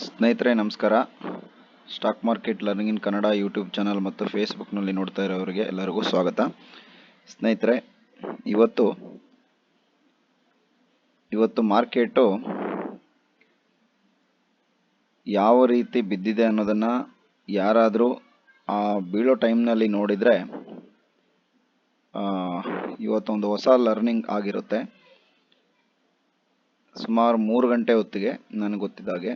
ಸ್ನೇಹಿತರೆ ನಮಸ್ಕಾರ. Stock market learning in Kannada YouTube channel ಮತ್ತು ಫೇಸ್ಬುಕ್ನಲ್ಲಿ ನೋಡ್ತಾ ಇರೋರಿಗೆ ಎಲ್ಲರಿಗೂ ಸ್ವಾಗತ. ಸ್ನೇಹಿತರೆ, ಇವತ್ತು ಮಾರ್ಕೆಟು ಯಾವ ರೀತಿ ಬಿದ್ದಿದೆ ಅನ್ನೋದನ್ನು ಯಾರಾದರೂ ಬೀಳೋ ಟೈಮ್ನಲ್ಲಿ ನೋಡಿದರೆ ಇವತ್ತೊಂದು ಹೊಸ ಲರ್ನಿಂಗ್ ಆಗಿರುತ್ತೆ. ಸುಮಾರು 3 ಗಂಟೆ ಹೊತ್ತಿಗೆ ನನಗೆ ಗೊತ್ತಿದ್ದಾಗೆ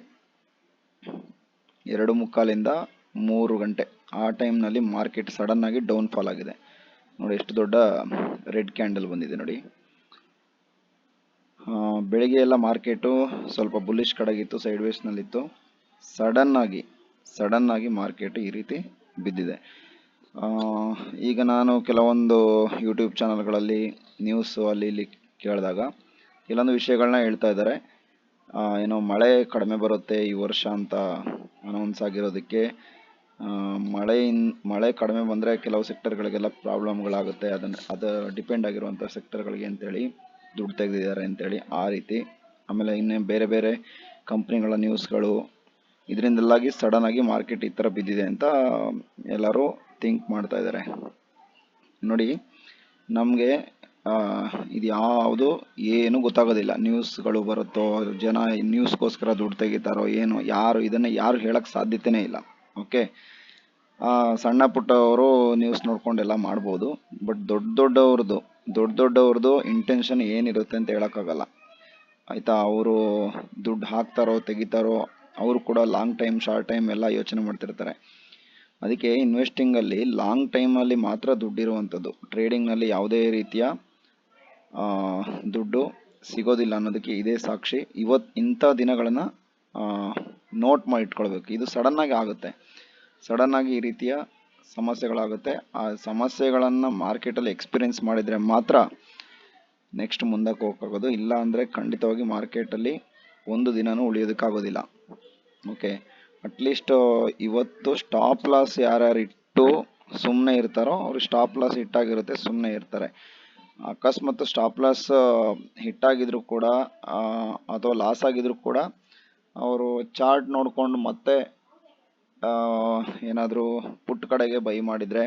2:45 3 ಗಂಟೆ ಆ ಟೈಮ್ನಲ್ಲಿ ಮಾರ್ಕೆಟ್ ಸಡನ್ ಆಗಿ ಡೌನ್ ಫಾಲ್ ಆಗಿದೆ. ನೋಡಿ ಎಷ್ಟು ದೊಡ್ಡ ರೆಡ್ ಕ್ಯಾಂಡಲ್ ಬಂದಿದೆ ನೋಡಿ. ಬೆಳಿಗ್ಗೆ ಎಲ್ಲ ಮಾರ್ಕೆಟು ಸ್ವಲ್ಪ ಬುಲ್ಲಿಶ್ ಕಡೆಗಿತ್ತು, ಸೈಡ್ ವೇಸ್ನಲ್ಲಿತ್ತು. ಸಡನ್ ಆಗಿ ಮಾರ್ಕೆಟ್ ಈ ರೀತಿ ಬಿದ್ದಿದೆ. ಈಗ ನಾನು ಕೆಲವೊಂದು ಯೂಟ್ಯೂಬ್ ಚಾನಲ್ಗಳಲ್ಲಿ ನ್ಯೂಸು ಅಲ್ಲಿ ಇಲ್ಲಿ ಕೇಳಿದಾಗ ಕೆಲವೊಂದು ವಿಷಯಗಳನ್ನ ಹೇಳ್ತಾ ಇದ್ದಾರೆ. ಏನೋ ಮಳೆ ಕಡಿಮೆ ಬರುತ್ತೆ ಈ ವರ್ಷ ಅಂತ ಅನೌನ್ಸ್ ಆಗಿರೋದಕ್ಕೆ, ಮಳೆ ಕಡಿಮೆ ಬಂದರೆ ಕೆಲವು ಸೆಕ್ಟರ್ಗಳಿಗೆಲ್ಲ ಪ್ರಾಬ್ಲಮ್ಗಳಾಗುತ್ತೆ, ಅದು ಡಿಪೆಂಡ್ ಆಗಿರುವಂಥ ಸೆಕ್ಟರ್ಗಳಿಗೆ ಅಂತೇಳಿ ದುಡ್ಡು ತೆಗೆದಿದ್ದಾರೆ ಅಂತೇಳಿ ಆ ರೀತಿ. ಆಮೇಲೆ ಇನ್ನೇ ಬೇರೆ ಬೇರೆ ಕಂಪ್ನಿಗಳ ನ್ಯೂಸ್ಗಳು, ಇದರಿಂದೆಲ್ಲಾಗಿ ಸಡನ್ ಆಗಿ ಮಾರ್ಕೆಟ್ ಈ ಥರ ಬಿದ್ದಿದೆ ಅಂತ ಎಲ್ಲರೂ ಥಿಂಕ್ ಮಾಡ್ತಾ ಇದ್ದಾರೆ. ನೋಡಿ, ನಮಗೆ ಇದು ಯಾವುದು ಏನು ಗೊತ್ತಾಗೋದಿಲ್ಲ. ನ್ಯೂಸ್ಗಳು ಬರುತ್ತೋ, ಜನ ನ್ಯೂಸ್ಗೋಸ್ಕರ ದುಡ್ಡು ತೆಗಿತಾರೋ ಏನೋ, ಇದನ್ನು ಯಾರು ಹೇಳಕ್ಕೆ ಸಾಧ್ಯತೆನೇ ಇಲ್ಲ. ಓಕೆ, ಸಣ್ಣ ಪುಟ್ಟವರು ನ್ಯೂಸ್ ನೋಡ್ಕೊಂಡೆಲ್ಲ ಮಾಡ್ಬೋದು. ಬಟ್ ದೊಡ್ಡವ್ರದ್ದು ಇಂಟೆನ್ಷನ್ ಏನಿರುತ್ತೆ ಅಂತ ಹೇಳೋಕ್ಕಾಗಲ್ಲ, ಆಯಿತಾ. ಅವರು ದುಡ್ಡು ಹಾಕ್ತಾರೋ ತೆಗಿತಾರೋ, ಅವರು ಕೂಡ ಲಾಂಗ್ ಟೈಮ್ ಶಾರ್ಟ್ ಟೈಮ್ ಎಲ್ಲ ಯೋಚನೆ ಮಾಡ್ತಿರ್ತಾರೆ. ಅದಕ್ಕೆ ಇನ್ವೆಸ್ಟಿಂಗಲ್ಲಿ ಲಾಂಗ್ ಟೈಮಲ್ಲಿ ಮಾತ್ರ ದುಡ್ಡಿರುವಂಥದ್ದು. ಟ್ರೇಡಿಂಗ್ನಲ್ಲಿ ಯಾವುದೇ ರೀತಿಯ ದುಡ್ಡು ಸಿಗೋದಿಲ್ಲ ಅನ್ನೋದಕ್ಕೆ ಇದೇ ಸಾಕ್ಷಿ. ಇಂಥ ದಿನಗಳನ್ನು ನೋಟ್ ಮಾಡಿ ಇಟ್ಕೊಳ್ಬೇಕು. ಇದು ಸಡನ್ನಾಗಿ ಆಗುತ್ತೆ, ಸಡನ್ನಾಗಿ ಈ ರೀತಿಯ ಸಮಸ್ಯೆಗಳಾಗುತ್ತೆ. ಆ ಸಮಸ್ಯೆಗಳನ್ನು ಮಾರ್ಕೆಟಲ್ಲಿ ಎಕ್ಸ್ಪೀರಿಯೆನ್ಸ್ ಮಾಡಿದರೆ ಮಾತ್ರ ನೆಕ್ಸ್ಟ್ ಮುಂದಕ್ಕೆ ಹೋಗೋಕ್ಕಾಗೋದು. ಇಲ್ಲ ಅಂದರೆ ಖಂಡಿತವಾಗಿ ಮಾರ್ಕೆಟಲ್ಲಿ ಒಂದು ದಿನವೂ ಉಳಿಯೋದಕ್ಕಾಗೋದಿಲ್ಲ. ಓಕೆ, ಅಟ್ಲೀಸ್ಟ್ ಇವತ್ತು ಸ್ಟಾಪ್ ಲಾಸ್ ಯಾರ್ಯಾರು ಇಟ್ಟು ಸುಮ್ಮನೆ ಇರ್ತಾರೋ ಅವರು ಸ್ಟಾಪ್ ಲಾಸ್ ಹಿಟ್ಟಾಗಿರುತ್ತೆ, ಸುಮ್ಮನೆ ಇರ್ತಾರೆ. ಅಕಸ್ಮಾತ್ ಸ್ಟಾಪ್ ಲಾಸ್ ಹಿಟ್ಟಾಗಿದ್ರು ಕೂಡ ಅಥವಾ ಲಾಸ್ ಆಗಿದ್ರು ಕೂಡ ಅವರು ಚಾರ್ಟ್ ನೋಡಿಕೊಂಡು ಮತ್ತೆ ಏನಾದರೂ ಪುಟ್ ಕಡೆಗೆ ಬೈ ಮಾಡಿದರೆ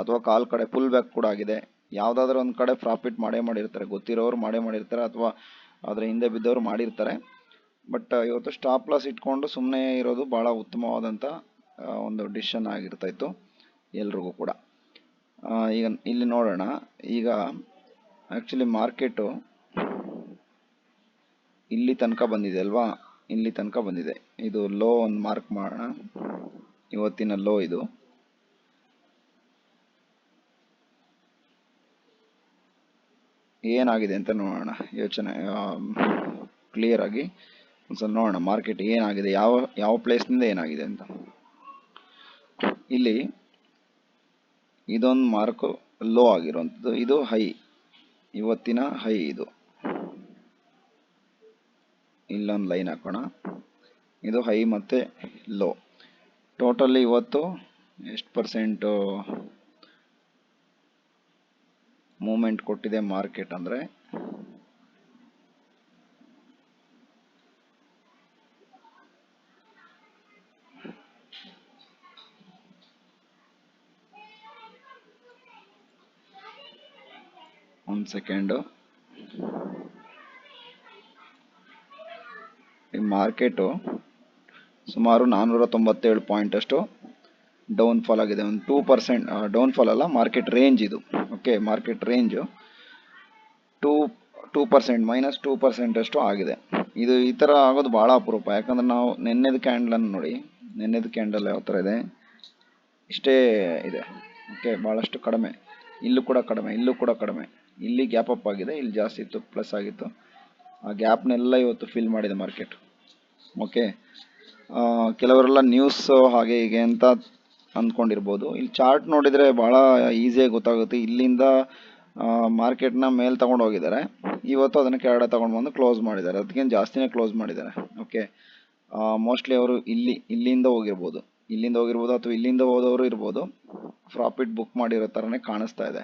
ಅಥವಾ ಕಾಲ್ ಕಡೆ ಫುಲ್ ಬ್ಯಾಕ್ ಕೂಡ ಆಗಿದೆ, ಯಾವುದಾದ್ರೂ ಒಂದು ಕಡೆ ಪ್ರಾಫಿಟ್ ಮಾಡಿರ್ತಾರೆ. ಗೊತ್ತಿರೋರು ಮಾಡಿರ್ತಾರೆ ಅಥವಾ ಅದರ ಹಿಂದೆ ಬಿದ್ದವರು ಮಾಡಿರ್ತಾರೆ. ಬಟ್ ಇವತ್ತು ಸ್ಟಾಪ್ ಲಾಸ್ ಇಟ್ಕೊಂಡು ಸುಮ್ಮನೆ ಇರೋದು ಭಾಳ ಉತ್ತಮವಾದಂಥ ಒಂದು ಡಿಸಿಷನ್ ಆಗಿರ್ತಾಯಿತ್ತು ಎಲ್ರಿಗೂ ಕೂಡ. ಈಗ ಇಲ್ಲಿ ನೋಡೋಣ. ಈಗ ಆ್ಯಕ್ಚುಲಿ ಮಾರ್ಕೆಟು ಇಲ್ಲಿ ತನಕ ಬಂದಿದೆ ಅಲ್ವಾ, ಇಲ್ಲಿ ತನಕ ಬಂದಿದೆ. ಇದು ಲೋ ಒಂದು ಮಾರ್ಕ್ ಮಾಡೋಣ, ಇವತ್ತಿನ ಲೋ ಇದು. ಏನಾಗಿದೆ ಅಂತ ನೋಡೋಣ, ಯೋಚನೆ ಕ್ಲಿಯರ್ ಆಗಿ ಒಂದ್ಸಲ ನೋಡೋಣ ಮಾರ್ಕೆಟ್ ಏನಾಗಿದೆ, ಯಾವ ಪ್ಲೇಸ್ನಿಂದ ಏನಾಗಿದೆ ಅಂತ. ಇಲ್ಲಿ ಇದೊಂದು ಮಾರ್ಕ್ ಲೋ ಆಗಿರುವಂಥದ್ದು, ಇದು ಹೈ, ಇವತ್ತಿನ ಹೈ ಇದು. ಇಲ್ಲೊಂದು ಲೈನ್ ಹಾಕೋಣ, ಇದು ಹೈ ಮತ್ತು ಲೋ. ಟೋಟಲಿ ಇವತ್ತು ಎಷ್ಟು ಪರ್ಸೆಂಟು ಮೂಮೆಂಟ್ ಕೊಟ್ಟಿದೆ ಮಾರ್ಕೆಟ್ ಅಂದರೆ ಒಂದು ಸೆಕೆಂಡು. ಈ ಮಾರ್ಕೆಟು ಸುಮಾರು 497 ಪಾಯಿಂಟ್ ಅಷ್ಟು ಡೌನ್ ಫಾಲ್ ಆಗಿದೆ. ಒಂದು 2% ಡೌನ್ ಫಾಲ್ ಅಲ್ಲ, ಮಾರ್ಕೆಟ್ ರೇಂಜ್ ಇದು. ಓಕೆ, ಮಾರ್ಕೆಟ್ ರೇಂಜು 2% ಅಷ್ಟು ಆಗಿದೆ. ಇದು ಈ ಥರ ಆಗೋದು ಭಾಳ ಅಪರೂಪ. ಯಾಕಂದ್ರೆ ನಾವು ನೆನ್ನೆದು ಕ್ಯಾಂಡಲನ್ನು ನೋಡಿ, ನೆನ್ನೆದು ಕ್ಯಾಂಡಲ್ ಯಾವ ಥರ ಇದೆ, ಇಷ್ಟೇ ಇದೆ. ಓಕೆ, ಭಾಳಷ್ಟು ಕಡಿಮೆ. ಇಲ್ಲೂ ಕೂಡ ಕಡಿಮೆ, ಇಲ್ಲೂ ಕೂಡ ಕಡಿಮೆ. ಇಲ್ಲಿ ಗ್ಯಾಪ್ ಅಪ್ ಆಗಿದೆ, ಇಲ್ಲಿ ಜಾಸ್ತಿ ಇತ್ತು, ಪ್ಲಸ್ ಆಗಿತ್ತು. ಆ ಗ್ಯಾಪ್ನೆಲ್ಲ ಇವತ್ತು ಫಿಲ್ ಮಾಡಿದೆ ಮಾರ್ಕೆಟ್. ಓಕೆ, ಕೆಲವರೆಲ್ಲ ನ್ಯೂಸ್ ಹಾಗೆ ಹೀಗೆ ಅಂತ ಅಂದ್ಕೊಂಡಿರ್ಬೋದು. ಇಲ್ಲಿ ಚಾರ್ಟ್ ನೋಡಿದರೆ ಭಾಳ ಈಸಿಯಾಗಿ ಗೊತ್ತಾಗುತ್ತೆ. ಇಲ್ಲಿಂದ ಮಾರ್ಕೆಟ್ನ ಮೇಲೆ ತಗೊಂಡು ಹೋಗಿದ್ದಾರೆ, ಇವತ್ತು ಅದನ್ನು ಕೆಳಗಡೆ ತೊಗೊಂಡು ಬಂದು ಕ್ಲೋಸ್ ಮಾಡಿದ್ದಾರೆ. ಅದಕ್ಕೇನು ಜಾಸ್ತಿನೇ ಕ್ಲೋಸ್ ಮಾಡಿದ್ದಾರೆ. ಓಕೆ, ಮೋಸ್ಟ್ಲಿ ಅವರು ಇಲ್ಲಿಂದ ಹೋಗಿರ್ಬೋದು ಅಥವಾ ಇಲ್ಲಿಂದ ಹೋದವರು ಇರ್ಬೋದು. ಪ್ರಾಫಿಟ್ ಬುಕ್ ಮಾಡಿರೋ ಥರನೇ ಕಾಣಿಸ್ತಾ ಇದೆ.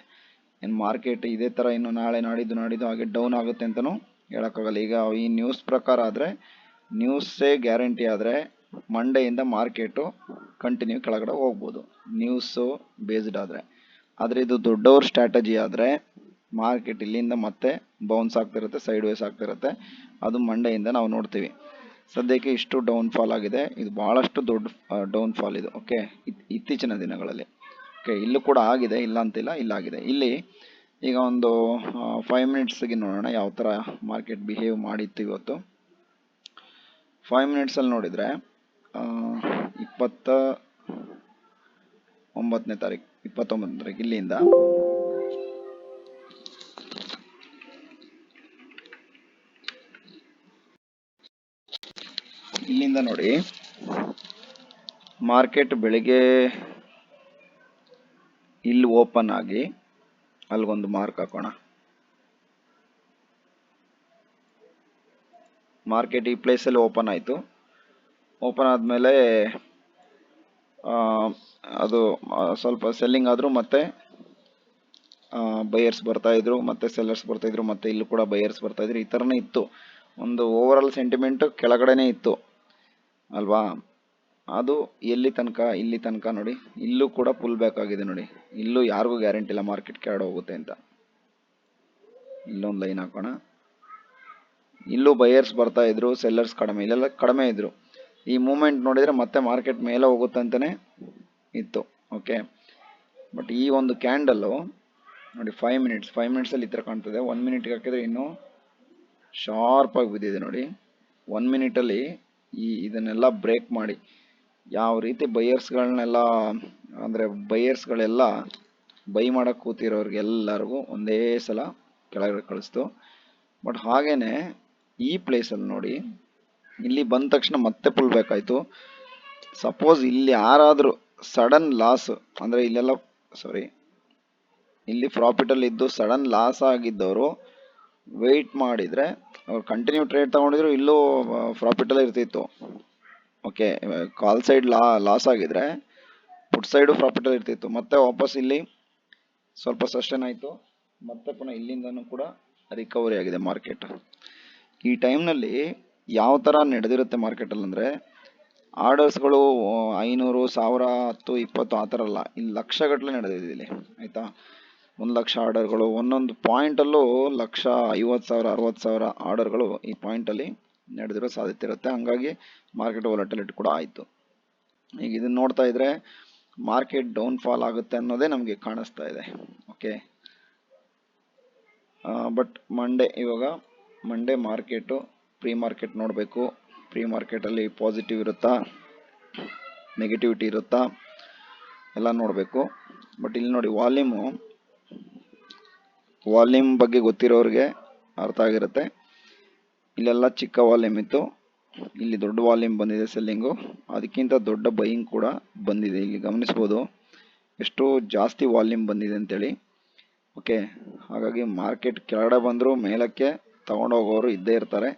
ಏನು ಮಾರ್ಕೆಟ್ ಇದೇ ಥರ ಇನ್ನು ನಾಳೆ ನಾಡಿದ್ದು ಹಾಗೆ ಡೌನ್ ಆಗುತ್ತೆ ಅಂತಲೂ ಹೇಳೋಕ್ಕಾಗಲ್ಲ. ಈಗ ಈ ನ್ಯೂಸ್ ಪ್ರಕಾರ ಆದರೆ ನ್ಯೂಸೇ ಗ್ಯಾರಂಟಿ ಆದರೆ ಮಂಡೆಯಿಂದ ಮಾರ್ಕೆಟು ಕಂಟಿನ್ಯೂ ಕೆಳಗಡೆ ಹೋಗ್ಬೋದು, ನ್ಯೂಸು ಬೇಸ್ಡ್ ಆದರೆ ಇದು ದೊಡ್ಡವ್ರ ಸ್ಟ್ರಾಟಜಿ ಆದರೆ ಮಾರ್ಕೆಟ್ ಇಲ್ಲಿಂದ ಮತ್ತೆ ಬೌನ್ಸ್ ಆಗ್ತಿರುತ್ತೆ, ಸೈಡ್ ವೇಸ್ ಆಗ್ತಿರುತ್ತೆ. ಅದು ಮಂಡೆಯಿಂದ ನಾವು ನೋಡ್ತೀವಿ. ಸದ್ಯಕ್ಕೆ ಇಷ್ಟು ಡೌನ್ಫಾಲ್ ಆಗಿದೆ, ಇದು ಭಾಳಷ್ಟು ದೊಡ್ಡ ಡೌನ್ಫಾಲ್ ಇದು. ಓಕೆ, ಇತ್ತೀಚಿನ ದಿನಗಳಲ್ಲಿ. ಓಕೆ, ಇಲ್ಲೂ ಕೂಡ ಆಗಿದೆ, ಇಲ್ಲ ಅಂತಿಲ್ಲ, ಇಲ್ಲಾಗಿದೆ. ಇಲ್ಲಿ ಈಗ ಒಂದು 5 ಮಿನಿಟ್ಸ್ಗೆ ನೋಡೋಣ ಯಾವ ಥರ ಮಾರ್ಕೆಟ್ ಬಿಹೇವ್ ಮಾಡಿತ್ತು ಇವತ್ತು. 5 ಮಿನಿಟ್ಸಲ್ಲಿ ನೋಡಿದರೆ 29ನೇ ತಾರೀಕು ಇಲ್ಲಿಂದ ನೋಡಿ ಮಾರ್ಕೆಟ್ ಬೆಳಿಗ್ಗೆ ಇಲ್ಲಿ ಓಪನ್ ಆಗಿ ಅಲ್ಲಿಗೊಂದು ಮಾರ್ಕ್ ಹಾಕೋಣ. ಮಾರ್ಕೆಟ್ ಈ ಪ್ಲೇಸಲ್ಲಿ ಓಪನ್ ಆಯಿತು. ಓಪನ್ ಆದಮೇಲೆ ಅದು ಸ್ವಲ್ಪ ಸೆಲ್ಲಿಂಗ್ ಆದರೂ ಮತ್ತೆ ಬೈಯರ್ಸ್ ಬರ್ತಾಯಿದ್ರು, ಮತ್ತೆ ಸೆಲ್ಲರ್ಸ್ ಬರ್ತಾಯಿದ್ರು, ಮತ್ತೆ ಇಲ್ಲೂ ಕೂಡ ಬೈಯರ್ಸ್ ಬರ್ತಾಯಿದ್ರು. ಈ ಥರನೇ ಇತ್ತು. ಒಂದು ಓವರಾಲ್ ಸೆಂಟಿಮೆಂಟ್ ಕೆಳಗಡೆನೇ ಇತ್ತು ಅಲ್ವಾ. ಅದು ಎಲ್ಲಿ ತನಕ, ಇಲ್ಲಿ ತನಕ ನೋಡಿ. ಇಲ್ಲೂ ಕೂಡ ಪುಲ್ ಬ್ಯಾಕ್ ಆಗಿದೆ ನೋಡಿ. ಇಲ್ಲೂ ಯಾರಿಗೂ ಗ್ಯಾರಂಟಿ ಇಲ್ಲ ಮಾರ್ಕೆಟ್ ಕೆಳಗಡೆ ಹೋಗುತ್ತೆ ಅಂತ. ಇಲ್ಲೊಂದು ಲೈನ್ ಹಾಕೋಣ. ಇಲ್ಲೂ ಬೈಯರ್ಸ್ ಬರ್ತಾ ಇದ್ರು, ಸೆಲ್ಲರ್ಸ್ ಕಡಿಮೆ, ಇಲ್ಲೆಲ್ಲ ಕಡಿಮೆ ಇದ್ರು. ಈ ಮೂಮೆಂಟ್ ನೋಡಿದರೆ ಮತ್ತೆ ಮಾರ್ಕೆಟ್ ಮೇಲೆ ಹೋಗುತ್ತೆ ಅಂತಲೇ ಇತ್ತು. ಓಕೆ, ಬಟ್ ಈ ಒಂದು ಕ್ಯಾಂಡಲ್ಲು ನೋಡಿ 5 ಮಿನಿಟ್ಸಲ್ಲಿ ಈ ಥರ ಕಾಣ್ತದೆ. 1 ಮಿನಿಟ್ಗೆ ಹಾಕಿದ್ರೆ ಇನ್ನೂ ಶಾರ್ಪಾಗಿ ಬಿದ್ದಿದೆ ನೋಡಿ. 1 ಮಿನಿಟಲ್ಲಿ ಇದನ್ನೆಲ್ಲ ಬ್ರೇಕ್ ಮಾಡಿ ಯಾವ ರೀತಿ ಬೈಯರ್ಸ್ಗಳನ್ನೆಲ್ಲ ಅಂದರೆ ಬೈಯರ್ಸ್ಗಳೆಲ್ಲ ಬೈ ಮಾಡೋಕ್ಕೆ ಕೂತಿರೋರಿಗೆಲ್ಲರಿಗೂ ಒಂದೇ ಸಲ ಕೆಳಗಡೆ ಕಳಿಸ್ತು. ಬಟ್ ಹಾಗೇನೆ ಈ ಪ್ಲೇಸಲ್ಲಿ ನೋಡಿ, ಇಲ್ಲಿ ಬಂದ ತಕ್ಷಣ ಮತ್ತೆ ಪುಲ್ ಬ್ಯಾಕ್ ಆಯಿತು. ಸಪೋಸ್ ಇಲ್ಲಿ ಯಾರಾದರೂ ಸಡನ್ ಲಾಸ್ ಅಂದರೆ ಇಲ್ಲೆಲ್ಲ ಇಲ್ಲಿ ಪ್ರಾಫಿಟಲ್ಲಿ ಇದ್ದು ಸಡನ್ ಲಾಸ್ ಆಗಿದ್ದವರು ವೆಯ್ಟ್ ಮಾಡಿದರೆ ಅವ್ರು ಕಂಟಿನ್ಯೂ ಟ್ರೇಡ್ ತೊಗೊಂಡಿದ್ರು, ಇಲ್ಲೂ ಪ್ರಾಫಿಟಲ್ಲೇ ಇರ್ತಿತ್ತು. ಓಕೆ, ಕಾಲ್ ಸೈಡ್ ಲಾಸ್ ಆಗಿದ್ರೆ ಪುಟ್ ಸೈಡು ಪ್ರಾಫಿಟಲ್ಲಿ ಇರ್ತಿತ್ತು. ಮತ್ತೆ ವಾಪಸ್ ಇಲ್ಲಿ ಸ್ವಲ್ಪ ಸಸ್ಟೇನ್ ಆಯಿತು, ಮತ್ತೆ ಪುನಃ ಇಲ್ಲಿಂದನೂ ಕೂಡ ರಿಕವರಿ ಆಗಿದೆ ಮಾರ್ಕೆಟ್. ಈ ಟೈಮ್ನಲ್ಲಿ ಯಾವ ಥರ ನಡೆದಿರುತ್ತೆ ಮಾರ್ಕೆಟಲ್ಲಿ ಅಂದರೆ, ಆರ್ಡರ್ಸ್ಗಳು 500, 1000, 10, 20 ಆ ಥರ ಅಲ್ಲ, ಇಲ್ಲಿ ಲಕ್ಷಗಟ್ಟಲೆ ನಡೆದಿದೆ ಇಲ್ಲಿ. ಆಯಿತಾ, 1,00,000 ಆರ್ಡರ್ಗಳು, ಒಂದೊಂದು ಪಾಯಿಂಟಲ್ಲೂ 1,50,000, 60,000 ಆರ್ಡರ್ಗಳು ಈ ಪಾಯಿಂಟಲ್ಲಿ ನಡೆದಿರೋ ಸಾಧ್ಯತೆ ಇರುತ್ತೆ. ಹಂಗಾಗಿ ಮಾರ್ಕೆಟ್ ವಾಲಟಿಲಿಟಿ ಕೂಡ ಆಯಿತು. ಈಗ ಇದನ್ನು ನೋಡ್ತಾ ಇದ್ರೆ ಮಾರ್ಕೆಟ್ ಡೌನ್ಫಾಲ್ ಆಗುತ್ತೆ ಅನ್ನೋದೇ ನಮಗೆ ಕಾಣಿಸ್ತಾ ಇದೆ. ಓಕೆ, ಬಟ್ ಇವಾಗ ಮಂಡೇ ಮಾರ್ಕೆಟು ಪ್ರೀ ಮಾರ್ಕೆಟ್ ನೋಡಬೇಕು. ಪ್ರೀ ಮಾರ್ಕೆಟಲ್ಲಿ ಪಾಸಿಟಿವ್ ಇರುತ್ತಾ, ನೆಗೆಟಿವಿಟಿ ಇರುತ್ತಾ ಎಲ್ಲ ನೋಡಬೇಕು. ಬಟ್ ಇಲ್ಲಿ ನೋಡಿ ವಾಲ್ಯೂಮ್ ಬಗ್ಗೆ ಗೊತ್ತಿರೋರಿಗೆ ಅರ್ಥ ಆಗಿರುತ್ತೆ. ಇಲ್ಲೆಲ್ಲ ಚಿಕ್ಕ ವಾಲ್ಯೂಮ್ ಇತ್ತು, ಇಲ್ಲಿ ದೊಡ್ಡ ವಾಲ್ಯೂಮ್ ಬಂದಿದೆ ಸೆಲ್ಲಿಂಗು, ಅದಕ್ಕಿಂತ ದೊಡ್ಡ ಬೈಯಿಂಗ್ ಕೂಡ ಬಂದಿದೆ. ಇಲ್ಲಿ ಗಮನಿಸ್ಬೋದು ಎಷ್ಟು ಜಾಸ್ತಿ ವಾಲ್ಯೂಮ್ ಬಂದಿದೆ ಅಂತೇಳಿ. ಓಕೆ, ಹಾಗಾಗಿ ಮಾರ್ಕೆಟ್ ಕೆಳಗಡೆ ಬಂದರೂ ಮೇಲಕ್ಕೆ ತಗೊಂಡೋಗೋರು ಇದ್ದೇ ಇರ್ತಾರೆ.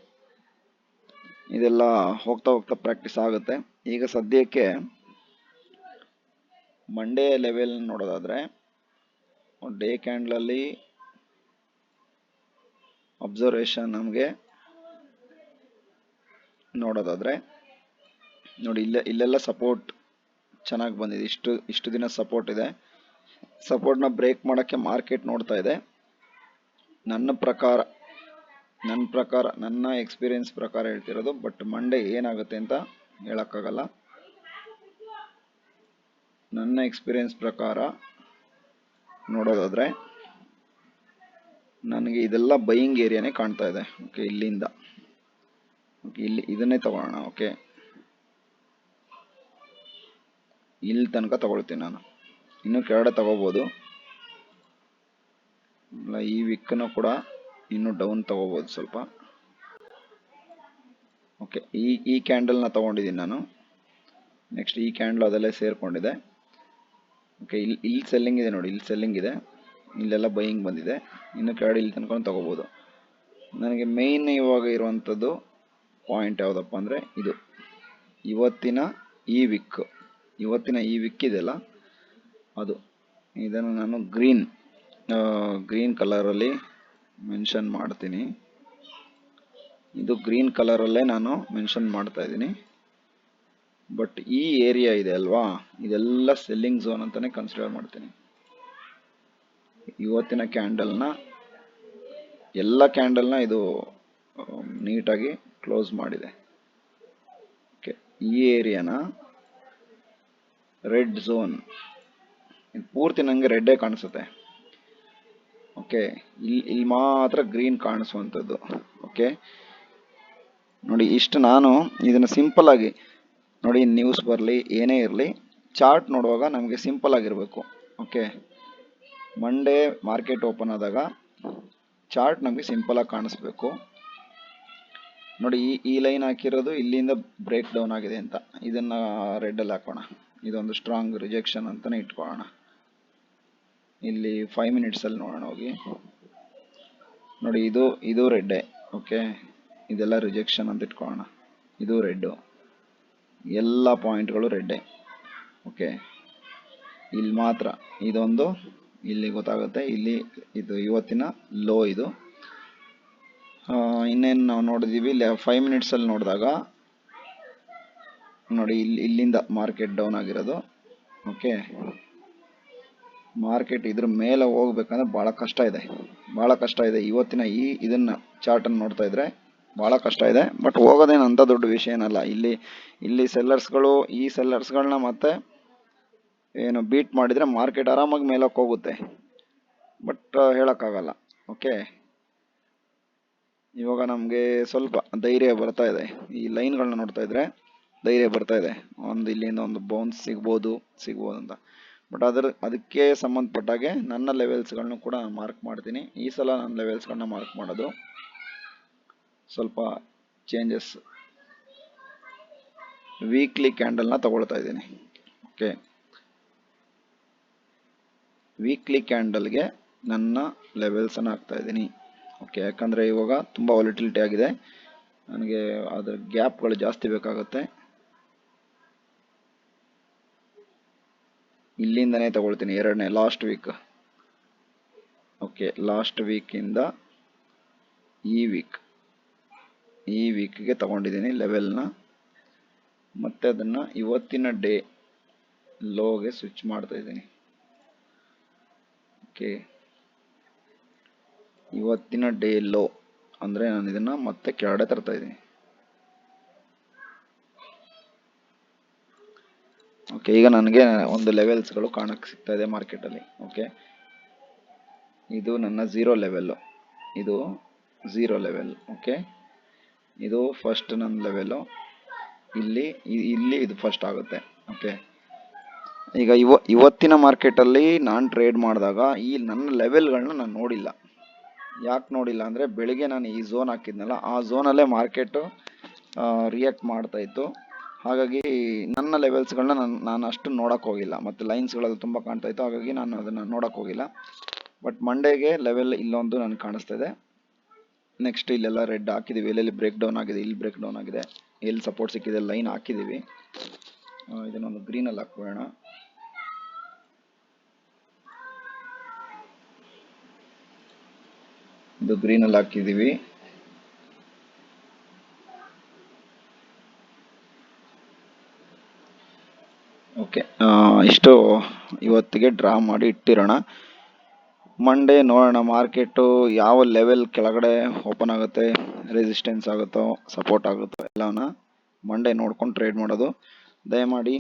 ಇದೆಲ್ಲ ಹೋಗ್ತಾ ಹೋಗ್ತಾ ಪ್ರಾಕ್ಟೀಸ್ ಆಗುತ್ತೆ. ಈಗ ಸದ್ಯಕ್ಕೆ ಮಂಡೇ ಲೆವೆಲ್ ನೋಡೋದಾದರೆ ಡೇ ಕ್ಯಾಂಡಲಲ್ಲಿ ಅಬ್ಸರ್ವೇಷನ್ ನಮಗೆ ನೋಡೋದಾದರೆ ನೋಡಿ, ಇಲ್ಲೆಲ್ಲ ಸಪೋರ್ಟ್ ಚೆನ್ನಾಗಿ ಬಂದಿದೆ. ಇಷ್ಟು ದಿನ ಸಪೋರ್ಟ್ ಇದೆ. ಸಪೋರ್ಟ್ನ ಬ್ರೇಕ್ ಮಾಡೋಕ್ಕೆ ಮಾರ್ಕೆಟ್ ನೋಡ್ತಾ ಇದೆ. ನನ್ನ ಪ್ರಕಾರ ನನ್ನ ಎಕ್ಸ್ಪೀರಿಯನ್ಸ್ ಪ್ರಕಾರ ಹೇಳ್ತಿರೋದು. ಬಟ್ ಮಂಡೇ ಏನಾಗುತ್ತೆ ಅಂತ ಹೇಳೋಕ್ಕಾಗಲ್ಲ. ನನ್ನ ಎಕ್ಸ್ಪೀರಿಯನ್ಸ್ ಪ್ರಕಾರ ನೋಡೋದಾದರೆ ನನಗೆ ಇದೆಲ್ಲ ಬೈಯಿಂಗ್ ಏರಿಯಾನೇ ಕಾಣ್ತಾ ಇದೆ. ಓಕೆ, ಇಲ್ಲಿಂದ ಇಲ್ಲಿ ಇದನ್ನೇ ತಗೊಳ್ಳೋಣ. ಓಕೆ, ಇಲ್ಲಿ ತನಕ ತಗೊಳ್ತೀನಿ ನಾನು. ಇನ್ನೂ ಕೆಳಗಡೆ ತಗೋಬೋದು, ಇಲ್ಲ ಈ ವಿಕ್ಕನ್ನು ಕೂಡ ಇನ್ನೂ ಡೌನ್ ತಗೋಬೋದು ಸ್ವಲ್ಪ. ಓಕೆ, ಈ ಕ್ಯಾಂಡಲ್ನ ತಗೊಂಡಿದ್ದೀನಿ ನಾನು. ನೆಕ್ಸ್ಟ್ ಈ ಕ್ಯಾಂಡಲ್ ಅದೆಲ್ಲ ಸೇರಿಕೊಂಡಿದೆ. ಓಕೆ, ಇಲ್ಲಿ ಸೆಲ್ಲಿಂಗ್ ಇದೆ ನೋಡಿ, ಇಲ್ಲಿ ಸೆಲ್ಲಿಂಗ್ ಇದೆ, ಇಲ್ಲೆಲ್ಲ ಬೈಯಿಂಗ್ ಬಂದಿದೆ. ಇನ್ನು ಕೆಳಗಡೆ ಇಲ್ಲಿ ತನಕ ತಗೋಬೋದು. ನನಗೆ ಮೇಯ್ನ್ ಇವಾಗ ಇರುವಂಥದ್ದು ಪಾಯಿಂಟ್ ಯಾವುದಪ್ಪ ಅಂದರೆ ಇದು ಇವತ್ತಿನ ಈ ವಿಕ್ ಇದೆಯಲ್ಲ ಅದು. ಇದನ್ನು ನಾನು ಗ್ರೀನ್ ಕಲರಲ್ಲಿ ಮೆನ್ಷನ್ ಮಾಡ್ತೀನಿ. ಇದು ಗ್ರೀನ್ ಕಲರಲ್ಲೇ ನಾನು ಮೆನ್ಷನ್ ಮಾಡ್ತಾ ಇದ್ದೀನಿ. ಬಟ್ ಈ ಏರಿಯಾ ಇದೆ ಅಲ್ವಾ, ಇದೆಲ್ಲ ಸೆಲ್ಲಿಂಗ್ ಝೋನ್ ಅಂತಾನೆ ಕನ್ಸಿಡರ್ ಮಾಡ್ತೀನಿ. ಇವತ್ತಿನ ಎಲ್ಲ ಕ್ಯಾಂಡಲ್ನ ಇದು ನೀಟಾಗಿ ಕ್ಲೋಸ್ ಮಾಡಿದೆ. ಓಕೆ, ಈ ಏರಿಯಾನ ರೆಡ್ ಝೋನ್, ಇದು ಪೂರ್ತಿ ನನಗೆ ರೆಡ್ಡೇ ಕಾಣಿಸುತ್ತೆ. ಓಕೆ, ಇಲ್ಲಿ ಮಾತ್ರ ಗ್ರೀನ್ ಕಾಣಿಸುವಂಥದ್ದು. ಓಕೆ ನೋಡಿ, ಇಷ್ಟು ನಾನು ಇದನ್ನು ಸಿಂಪಲ್ ಆಗಿ ನೋಡಿ, ನ್ಯೂಸ್ ಬರಲಿ ಏನೇ ಇರಲಿ, ಚಾರ್ಟ್ ನೋಡುವಾಗ ನಮಗೆ ಸಿಂಪಲ್ ಆಗಿರಬೇಕು. ಓಕೆ, ಮಂಡೇ ಮಾರ್ಕೆಟ್ ಓಪನ್ ಆದಾಗ ಚಾರ್ಟ್ ನಮಗೆ ಸಿಂಪಲ್ ಆಗಿ ಕಾಣಿಸ್ಬೇಕು. ನೋಡಿ, ಈ ಲೈನ್ ಹಾಕಿರೋದು ಇಲ್ಲಿಂದ ಬ್ರೇಕ್ ಡೌನ್ ಆಗಿದೆ ಅಂತ, ಇದನ್ನ ರೆಡ್ಡಲ್ಲಿ ಹಾಕೋಣ. ಇದೊಂದು ಸ್ಟ್ರಾಂಗ್ ರಿಜೆಕ್ಷನ್ ಅಂತಾನೆ ಇಟ್ಕೊಳ್ಳೋಣ. ಇಲ್ಲಿ 5 ಮಿನಿಟ್ಸಲ್ಲಿ ನೋಡೋಣ ಹೋಗಿ. ನೋಡಿ, ಇದು ರೆಡ್ಡೆ. ಓಕೆ, ಇದೆಲ್ಲ ರಿಜೆಕ್ಷನ್ ಅಂತ ಇಟ್ಕೊಳ್ಳೋಣ. ಇದು ರೆಡ್ಡು, ಎಲ್ಲ ಪಾಯಿಂಟ್ಗಳು ರೆಡ್ಡೆ. ಓಕೆ, ಇಲ್ಲಿ ಮಾತ್ರ ಇದೊಂದು ಇಲ್ಲಿ ಗೊತ್ತಾಗುತ್ತೆ, ಇಲ್ಲಿ ಇದು ಇವತ್ತಿನ ಲೋ. ಇದು ಇನ್ನೇನು ನಾವು ನೋಡಿದೀವಿ 5 ಮಿನಿಟ್ಸಲ್ಲಿ ನೋಡಿದಾಗ ನೋಡಿ, ಇಲ್ಲಿಂದ ಮಾರ್ಕೆಟ್ ಡೌನ್ ಆಗಿರೋದು. ಓಕೆ, ಮಾರ್ಕೆಟ್ ಇದ್ರ ಮೇಲೆ ಹೋಗ್ಬೇಕಂದ್ರೆ ಭಾಳ ಕಷ್ಟ ಇದೆ. ಇವತ್ತಿನ ಇದನ್ನ ಚಾರ್ಟನ್ನು ನೋಡ್ತಾ ಇದ್ರೆ ಭಾಳ ಕಷ್ಟ ಇದೆ. ಬಟ್ ಹೋಗೋದೇನು ಅಂಥ ದೊಡ್ಡ ವಿಷಯ ಏನಲ್ಲ. ಇಲ್ಲಿ ಸೆಲ್ಲರ್ಸ್ಗಳು ಈ ಸೆಲ್ಲರ್ಸ್ಗಳನ್ನ ಮತ್ತೆ ಏನು ಬೀಟ್ ಮಾಡಿದರೆ ಮಾರ್ಕೆಟ್ ಆರಾಮಾಗಿ ಮೇಲಕ್ಕೆ ಹೋಗುತ್ತೆ. ಬಟ್ ಹೇಳೋಕ್ಕಾಗಲ್ಲ. ಓಕೆ, ಇವಾಗ ನಮಗೆ ಸ್ವಲ್ಪ ಧೈರ್ಯ ಬರ್ತಾ ಇದೆ. ಈ ಲೈನ್ಗಳನ್ನ ನೋಡ್ತಾ ಇದ್ರೆ ಧೈರ್ಯ ಬರ್ತಾ ಇದೆ, ಇಲ್ಲಿಂದ ಒಂದು ಬೌನ್ಸ್ ಸಿಗ್ಬೋದು ಅಂತ. ಬಟ್ ಅದಕ್ಕೆ ಸಂಬಂಧಪಟ್ಟಾಗೆ ನನ್ನ ಲೆವೆಲ್ಸ್ಗಳನ್ನೂ ಕೂಡ ಮಾರ್ಕ್ ಮಾಡ್ತೀನಿ. ಈ ಸಲ ನನ್ನ ಲೆವೆಲ್ಸ್ಗಳನ್ನ ಮಾರ್ಕ್ ಮಾಡೋದು ಸ್ವಲ್ಪ ಚೇಂಜಸ್. ವೀಕ್ಲಿ ಕ್ಯಾಂಡಲ್ನ ತಗೊಳ್ತಾ ಇದ್ದೀನಿ. ಓಕೆ, ವೀಕ್ಲಿ ಕ್ಯಾಂಡಲ್ಗೆ ನನ್ನ ಲೆವೆಲ್ಸನ್ನು ಹಾಕ್ತಾ ಇದ್ದೀನಿ. ಓಕೆ, ಯಾಕಂದರೆ ಇವಾಗ ತುಂಬ ವಾಲಿಟಿಲಿಟಿ ಆಗಿದೆ, ನನಗೆ ಅದರ ಗ್ಯಾಪ್ಗಳು ಜಾಸ್ತಿ ಬೇಕಾಗುತ್ತೆ. ಇಲ್ಲಿಂದನೇ ತಗೊಳ್ತೀನಿ, ಎರಡನೇ ಲಾಸ್ಟ್ ವೀಕ್. ಓಕೆ, ಲಾಸ್ಟ್ ವೀಕಿಂದ ಈ ವೀಕ್ಗೆ ತಗೊಂಡಿದ್ದೀನಿ ಲೆವೆಲ್ನ. ಮತ್ತೆ ಅದನ್ನು ಇವತ್ತಿನ ಡೇ ಲೋಗೆ ಸ್ವಿಚ್ ಮಾಡ್ತಾ ಇದ್ದೀನಿ. ಓಕೆ, ಇವತ್ತಿನ ಡೇ ಲೋ ಅಂದರೆ ನಾನು ಇದನ್ನು ಮತ್ತೆ ಕೆಳಗಡೆ ತರ್ತಾ ಇದ್ದೀನಿ. ಓಕೆ, ಈಗ ನನಗೆ ಒಂದು ಲೆವೆಲ್ಸ್ಗಳು ಕಾಣಕ್ಕೆ ಸಿಗ್ತಾ ಇದೆ ಮಾರ್ಕೆಟಲ್ಲಿ. ಓಕೆ, ಇದು ನನ್ನ ಝೀರೋ ಲೆವೆಲ್ಲು, ಇದು ಝೀರೋ ಲೆವೆಲ್. ಓಕೆ, ಇದು ಫಸ್ಟ್ ನನ್ನ ಲೆವೆಲ್ಲು, ಇಲ್ಲಿ ಇದು ಫಸ್ಟ್ ಆಗುತ್ತೆ. ಓಕೆ, ಈಗ ಇವತ್ತಿನ ಮಾರ್ಕೆಟಲ್ಲಿ ನಾನು ಟ್ರೇಡ್ ಮಾಡಿದಾಗ ಈ ನನ್ನ ಲೆವೆಲ್ಗಳನ್ನ ನಾನು ನೋಡಿಲ್ಲ. ಯಾಕೆ ನೋಡಿಲ್ಲ ಅಂದರೆ, ಬೆಳಿಗ್ಗೆ ನಾನು ಈ ಝೋನ್ ಹಾಕಿದ್ನಲ್ಲ, ಆ ಝೋನಲ್ಲೇ ಮಾರ್ಕೆಟು ರಿಯಾಕ್ಟ್ ಮಾಡ್ತಾ ಇತ್ತು. ಹಾಗಾಗಿ ನನ್ನ ಲೆವೆಲ್ಸ್ಗಳನ್ನ ನಾನು ಅಷ್ಟು ನೋಡೋಕೆ ಹೋಗಿಲ್ಲ. ಮತ್ತು ಲೈನ್ಸ್ಗಳೆಲ್ಲ ತುಂಬ ಕಾಣ್ತಾ ಇತ್ತು, ಹಾಗಾಗಿ ನಾನು ಅದನ್ನು ನೋಡೋಕೆ ಹೋಗಿಲ್ಲ. ಬಟ್ ಮಂಡೇಗೆ ಲೆವೆಲ್ ಇಲ್ಲೊಂದು ನನಗೆ ಕಾಣಿಸ್ತಾ ಇದೆ. ನೆಕ್ಸ್ಟ್ ಇಲ್ಲೆಲ್ಲ ರೆಡ್ ಹಾಕಿದ್ದೀವಿ, ಎಲ್ಲೆಲ್ಲಿ ಬ್ರೇಕ್ ಡೌನ್ ಆಗಿದೆ, ಇಲ್ಲಿ ಬ್ರೇಕ್ ಡೌನ್ ಆಗಿದೆ, ಎಲ್ಲಿ ಸಪೋರ್ಟ್ ಸಿಕ್ಕಿದೆ ಲೈನ್ ಹಾಕಿದ್ದೀವಿ. ಇದನ್ನೊಂದು ಗ್ರೀನಲ್ಲಿ ಹಾಕ್ಕೊಳ್ಳೋಣ. ಇದು ಗ್ರೀನಲ್ಲಿ ಹಾಕಿದ್ದೀವಿ. ಓಕೆ, ಇಷ್ಟು ಇವತ್ತಿಗೆ ಡ್ರಾ ಮಾಡಿ ಇಟ್ಟಿರೋಣ. ಮಂಡೇ ನೋಡೋಣ ಮಾರ್ಕೆಟು ಯಾವ ಲೆವೆಲ್ ಕೆಳಗಡೆ ಓಪನ್ ಆಗುತ್ತೆ, ರೆಸಿಸ್ಟೆನ್ಸ್ ಆಗುತ್ತೋ ಸಪೋರ್ಟ್ ಆಗುತ್ತೋ ಎಲ್ಲವನ್ನ ಮಂಡೇ ನೋಡ್ಕೊಂಡು ಟ್ರೇಡ್ ಮಾಡೋದು. ದಯಮಾಡಿ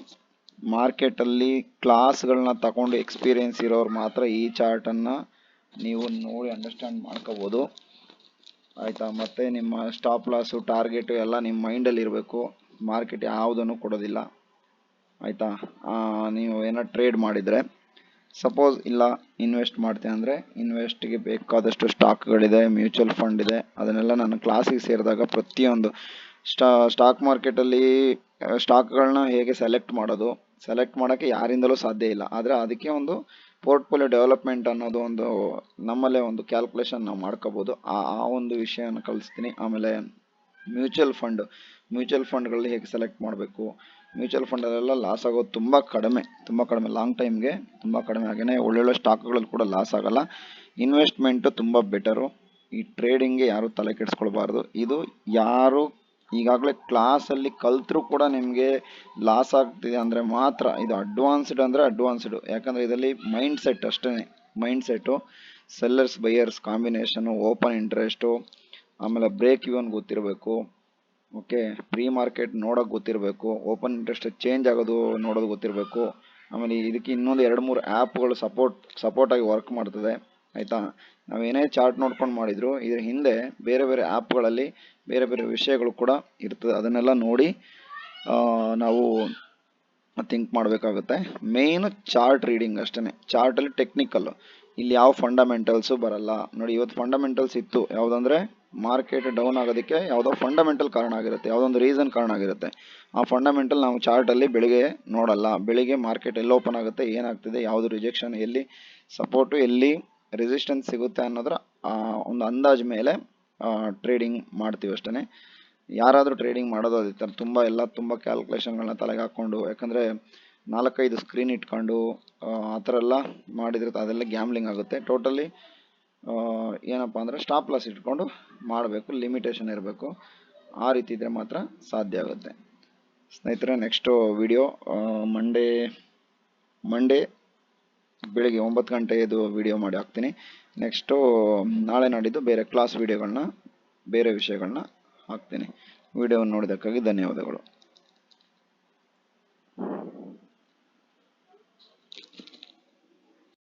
ಮಾರ್ಕೆಟಲ್ಲಿ ಕ್ಲಾಸ್ಗಳನ್ನ ತಗೊಂಡು ಎಕ್ಸ್ಪೀರಿಯೆನ್ಸ್ ಇರೋರು ಮಾತ್ರ ಈ ಚಾರ್ಟನ್ನು ನೀವು ನೋಡಿ ಅಂಡರ್ಸ್ಟ್ಯಾಂಡ್ ಮಾಡ್ಕೋಬೋದು, ಆಯಿತಾ. ಮತ್ತು ನಿಮ್ಮ ಸ್ಟಾಪ್ ಲಾಸು ಟಾರ್ಗೆಟು ಎಲ್ಲ ನಿಮ್ಮ ಮೈಂಡಲ್ಲಿ ಇರಬೇಕು. ಮಾರ್ಕೆಟ್ ಯಾವುದನ್ನು ಕೊಡೋದಿಲ್ಲ, ಆಯಿತಾ. ನೀವು ಏನೋ ಟ್ರೇಡ್ ಮಾಡಿದರೆ, ಸಪೋಸ್ ಇಲ್ಲ ಇನ್ವೆಸ್ಟ್ ಮಾಡ್ತೀನಿ ಅಂದರೆ ಇನ್ವೆಸ್ಟ್ಗೆ ಬೇಕಾದಷ್ಟು ಸ್ಟಾಕ್ಗಳಿದೆ, ಮ್ಯೂಚುವಲ್ ಫಂಡ್ ಇದೆ. ಅದನ್ನೆಲ್ಲ ನಾನು ಕ್ಲಾಸಿಗೆ ಸೇರಿದಾಗ ಪ್ರತಿಯೊಂದು ಸ್ಟಾಕ್ ಮಾರ್ಕೆಟಲ್ಲಿ ಸ್ಟಾಕ್ಗಳನ್ನ ಹೇಗೆ ಸೆಲೆಕ್ಟ್ ಮಾಡೋಕ್ಕೆ ಯಾರಿಂದಲೂ ಸಾಧ್ಯ ಇಲ್ಲ. ಆದರೆ ಅದಕ್ಕೆ ಒಂದು ಪೋರ್ಟ್ಫೋಲಿಯೋ ಡೆವಲಪ್ಮೆಂಟ್ ಅನ್ನೋದು ಒಂದು ನಮ್ಮಲ್ಲೇ ಒಂದು ಕ್ಯಾಲ್ಕುಲೇಷನ್ ನಾವು ಮಾಡ್ಕೋಬೋದು. ಆ ಒಂದು ವಿಷಯನ ಕಲಿಸ್ತೀನಿ. ಆಮೇಲೆ ಮ್ಯೂಚುವಲ್ ಫಂಡ್ಗಳಲ್ಲಿ ಹೇಗೆ ಸೆಲೆಕ್ಟ್ ಮಾಡಬೇಕು, ಮ್ಯೂಚುವಲ್ ಫಂಡಲ್ಲೆಲ್ಲ ಲಾಸ್ ಆಗೋದು ತುಂಬ ಕಡಿಮೆ, ಲಾಂಗ್ ಟೈಮ್ಗೆ ತುಂಬ ಕಡಿಮೆ. ಹಾಗೆಯೇ ಒಳ್ಳೊಳ್ಳೆ ಸ್ಟಾಕ್ಗಳಲ್ಲಿ ಕೂಡ ಲಾಸ್ ಆಗಲ್ಲ. ಇನ್ವೆಸ್ಟ್ಮೆಂಟು ತುಂಬ ಬೆಟರು. ಈ ಟ್ರೇಡಿಂಗ್ಗೆ ಯಾರು ತಲೆ ಕೆಡಿಸ್ಕೊಳ್ಬಾರ್ದು. ಇದು ಯಾರು ಈಗಾಗಲೇ ಕ್ಲಾಸಲ್ಲಿ ಕಲ್ತರೂ ಕೂಡ ನಿಮಗೆ ಲಾಸ್ ಆಗ್ತಿದೆ ಅಂದರೆ ಮಾತ್ರ ಇದು ಅಡ್ವಾನ್ಸ್ಡ್ ಅಂದರೆ ಅಡ್ವಾನ್ಸ್ಡ್. ಯಾಕಂದರೆ ಇದರಲ್ಲಿ ಮೈಂಡ್ ಸೆಟ್ ಅಷ್ಟೇ, mind set sellers buyers combination, open interest, ಆಮೇಲೆ ಬ್ರೇಕ್ ಇವನ್ ಗೊತ್ತಿರಬೇಕು. ಓಕೆ, ಪ್ರೀ ಮಾರ್ಕೆಟ್ ನೋಡೋಕೆ ಗೊತ್ತಿರಬೇಕು, ಓಪನ್ ಇಂಟ್ರೆಸ್ಟ್ ಚೇಂಜ್ ಆಗೋದು ನೋಡೋದು ಗೊತ್ತಿರಬೇಕು. ಆಮೇಲೆ ಇದಕ್ಕೆ ಇನ್ನೊಂದು 2-3 ಆ್ಯಪ್ಗಳು ಸಪೋರ್ಟಾಗಿ ವರ್ಕ್ ಮಾಡ್ತದೆ ಆಯಿತಾ. ನಾವೇನೇ ಚಾರ್ಟ್ ನೋಡ್ಕೊಂಡು ಮಾಡಿದ್ರು ಇದ್ರ ಹಿಂದೆ ಬೇರೆ ಬೇರೆ ಆ್ಯಪ್ಗಳಲ್ಲಿ ಬೇರೆ ಬೇರೆ ವಿಷಯಗಳು ಕೂಡ ಇರ್ತದೆ. ಅದನ್ನೆಲ್ಲ ನೋಡಿ ನಾವು ಥಿಂಕ್ ಮಾಡಬೇಕಾಗುತ್ತೆ. ಮೇಯ್ನು ಚಾರ್ಟ್ ರೀಡಿಂಗ್ ಅಷ್ಟೇ. ಚಾರ್ಟಲ್ಲಿ ಟೆಕ್ನಿಕಲ್ಲು, ಇಲ್ಲಿ ಯಾವ ಫಂಡಮೆಂಟಲ್ಸು ಬರಲ್ಲ ನೋಡಿ. ಇವತ್ತು ಫಂಡಮೆಂಟಲ್ಸ್ ಇತ್ತು ಯಾವುದಂದ್ರೆ ಮಾರ್ಕೆಟ್ ಡೌನ್ ಆಗೋದಕ್ಕೆ ಯಾವುದೋ ಫಂಡಮೆಂಟಲ್ ಕಾರಣ ಆಗಿರುತ್ತೆ, ಯಾವುದೊಂದು ರೀಸನ್ ಕಾರಣ ಆಗಿರುತ್ತೆ. ಆ ಫಂಡಮೆಂಟಲ್ ನಾವು ಚಾರ್ಟಲ್ಲಿ ಬೆಳಿಗ್ಗೆ ನೋಡಲ್ಲ. ಬೆಳಿಗ್ಗೆ ಮಾರ್ಕೆಟ್ ಎಲ್ಲಿ ಓಪನ್ ಆಗುತ್ತೆ, ಏನಾಗ್ತಿದೆ, ಯಾವುದು ರಿಜೆಕ್ಷನ್, ಎಲ್ಲಿ ಸಪೋರ್ಟು, ಎಲ್ಲಿ ರೆಸಿಸ್ಟೆನ್ಸ್ ಸಿಗುತ್ತೆ ಅನ್ನೋದ್ರ ಒಂದು ಅಂದಾಜು ಮೇಲೆ ಟ್ರೇಡಿಂಗ್ ಮಾಡ್ತೀವಿ ಅಷ್ಟೇ. ಯಾರಾದರೂ ಟ್ರೇಡಿಂಗ್ ಮಾಡೋದು ಅದೇ ತುಂಬ ಕ್ಯಾಲ್ಕುಲೇಷನ್ಗಳನ್ನ ತಲೆಗೆ ಹಾಕ್ಕೊಂಡು, ಯಾಕಂದರೆ 4-5 ಸ್ಕ್ರೀನ್ ಇಟ್ಕೊಂಡು ಆ ಥರ ಎಲ್ಲ ಮಾಡಿದ್ರೆ ಅದೆಲ್ಲ ಗ್ಯಾಮ್ಲಿಂಗ್ ಆಗುತ್ತೆ. ಟೋಟಲಿ ಏನಪ್ಪ ಅಂದರೆ ಸ್ಟಾಪ್ ಲಾಸ್ ಇಟ್ಕೊಂಡು ಮಾಡಬೇಕು, ಲಿಮಿಟೇಷನ್ ಇರಬೇಕು. ಆ ರೀತಿ ಇದ್ದರೆ ಮಾತ್ರ ಸಾಧ್ಯ ಆಗುತ್ತೆ. ಸ್ನೇಹಿತರೆ, ನೆಕ್ಸ್ಟು ವಿಡಿಯೋ ಮಂಡೇ ಬೆಳಿಗ್ಗೆ 9 ಗಂಟೆದು ವಿಡಿಯೋ ಮಾಡಿ ಹಾಕ್ತೀನಿ. ನೆಕ್ಸ್ಟು ನಾಳೆ ನಾಡಿದ್ದು ಬೇರೆ ಕ್ಲಾಸ್ ವಿಡಿಯೋಗಳನ್ನ, ಬೇರೆ ವಿಷಯಗಳನ್ನ ಹಾಕ್ತೀನಿ. ವಿಡಿಯೋವನ್ನು ನೋಡಿದ್ದಕ್ಕಾಗಿ ಧನ್ಯವಾದಗಳು.